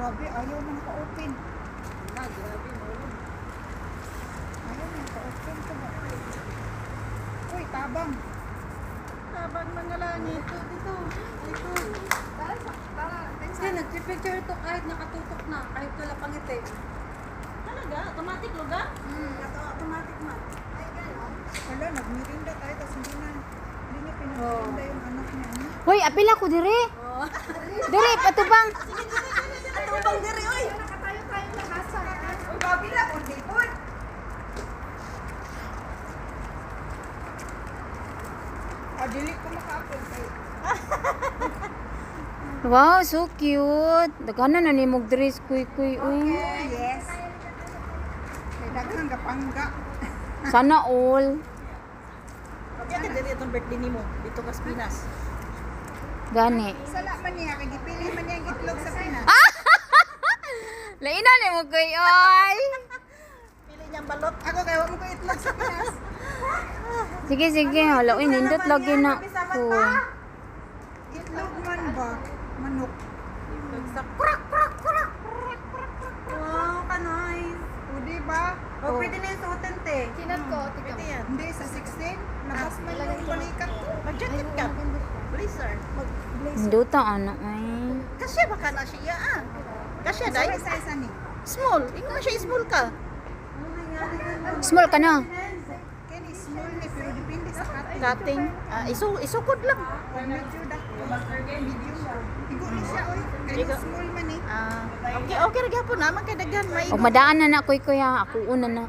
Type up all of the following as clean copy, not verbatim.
Grabe, ayaw man ka-open. Grabe mo. Ayaw man ka-open ko ba? Uy, tabang. Habang mga langit. Dito. Kasi nagpipicture ito kahit nakatutok na, kahit wala pang ngiti. Talaga? Automatic luga? Automatic man. Wala, nagmirinda tayo, tapos hindi niya pinagmirinda yung anak niya. Ano? Hoy, apil ako dire. Dire, patubang. Tubang diri, oy! Nakatayo-tayo na hasa. Uy, babila, kundi po. Dili ko maka-apple kayo. Wow, so cute. Daghanan na ni mog dress kuy uy. Yes. May daghang gapangga. Sana all. Kaya diri itong birthday nimo dito ka Pinas. Gani. Sala man niya, kay gipili man niya ang itlog sa Pinas. Laina ni mo kuy oy. Pili niyang balot. Ako kaya wag mo ko itlog sa Pinas. Sige sige, hala uy nindot lagi na ko. Itlog man ba? Manok. Sa krak. Wow, ka-nice. O di ba? O, pwede na yung suotin, te. Kinat ko, pwede yan. Hindi, sa 16. Labas man yung balikat ko. Mag-jacket ka. Blazer. Induta ano ay. Kasya baka na siya ah. Kasya Sa dai. isa ni. Small. Ingo na siya small ka. Small ka na. Kani small ni pero depende sa cutting. Cutting. Isukod lang. O medyo dako. Medium ba? Igo ni siya oy. Kaya Igo. small man eh. Okay ra gyapon naman kay daghan may. Og madaan na kuy ha, ako una na.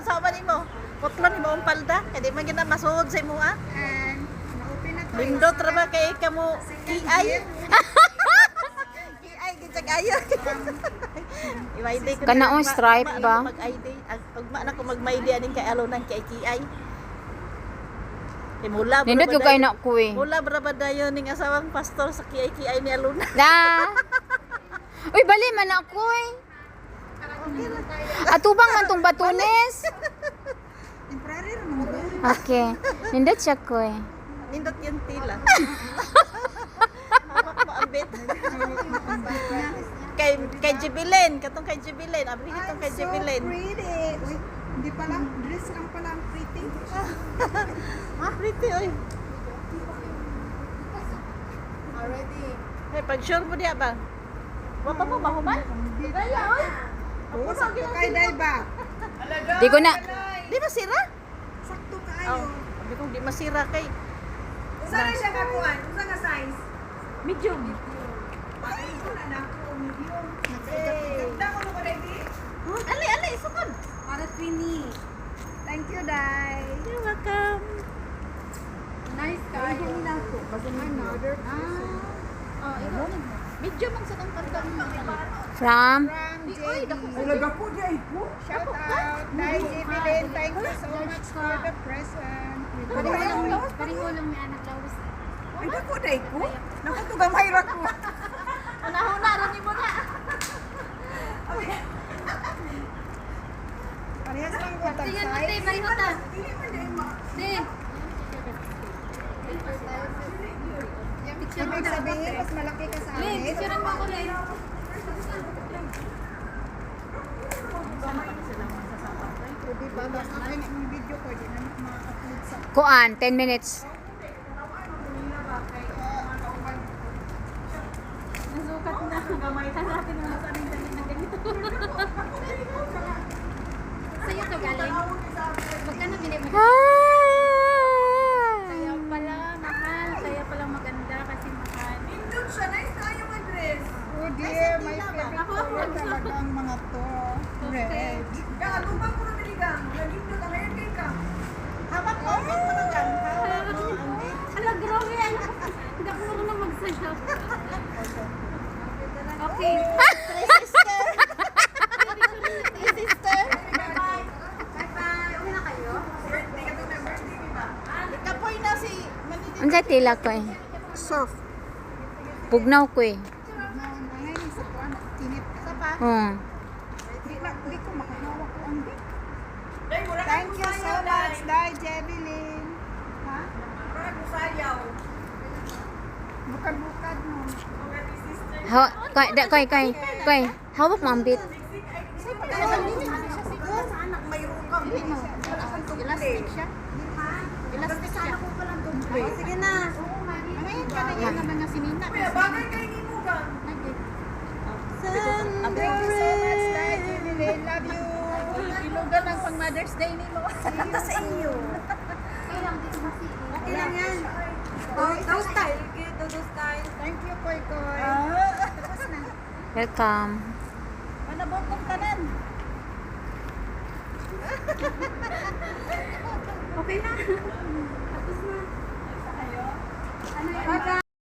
Sama nimo. Putlan nimo ang palda kay di man gyud na masuod sa imo ah. And na-open na to. Lindot ra ba kay kamo kiay? Kiay gitsag ayo. I-ID ko. Kana on stripe ba? Mag-ID. Ugma na ko mag-ID aning kay alo nang kay kiay. Mula Nindot ko kay na kuy. Mula braba dayon ning asawang pastor sa kiay ni Aluna. Da. Uy, bali man ako eh. Atubang man tong batunes. Temporary ra mo ba? Okay. Nindot siya ko eh. Nindot yung tila. Hawak mo ang bet. kay Jibilin, katong kay Jibilin. Abri itong kay Jibilin. So pretty. Uy, hindi pa lang. Dress lang pala ang pretty. Pretty oy. Already. Hey, pag sure mo diya ba? Wa pa mo mahuman? Daya oy. Oo, sakto kay Daiba. Di ko na. Di ba sira? Sakto Oh, kaayo. sabi kong di masira kay. Usa na siya kakuan? Usa nga size? Medium. Ay, ko na na ako. Medium. Ganda ko na ready. Ali, sukod. Para twinny. Thank you, Dai. You're welcome. Nice ka. Another Oh, ito. Medium ang sa tong pantang. From from JB. Shout out, Dai JB. Thank you so much for the present. Pareho lang may anak lawas. Ay, dako, Dai ko. Naku, to gamay ra ko. Una-una ra nimo na. Parehas lang ko tag Tingnan mo, te. size. Pareho ta. Te. Picture mo Ibig na. sabihin, mas malaki ka sa Le, amin. picturean mo ako, Le. O, diba? Mas akin yung video ko, di na ma-upload sa kuan 10 minutes. Nasukat na. Hanapin mo na sa aming damit na ganito. Sa'yo to galing. Magkano binili mo? Kaya pala mahal. Kaya pala maganda kasi mahal. Oh dear, my favorite Ako, color talagang mga to. Red. Hawak mo, bet mo na gan. Hawak mo ang bet. Ala, grabe. Hindi ako marunong magsayaw. Okay. Three sister. Three sister. Bye-bye. Bye-bye. Okay na kayo? Ikapoy na si Manidi. Unsa tila ko eh. Soft. Pugnaw ko eh. Ngayon, sa kuwan, tinip. Sa pa? Di ko makahawak ko ang bit. Thank you so much, Dai Jebilin. Ha? Bukad-bukad mo. Koy, hawak mo ang bit. Elastic siya. Elastic siya. Sige na. Ngayon ka na yan ng mga sinina. Bagay kayo ni mo ba? Thank you so much, Day Jeveline. Love you. Ilugan ang pang Mother's Day ni mo. Ito sa inyo. Okay lang yan. Those style. Those style. Thank you, Koy Koy. Tapos na. Welcome. Manabot kong tanan. Okay na. Tapos na. Ano yun?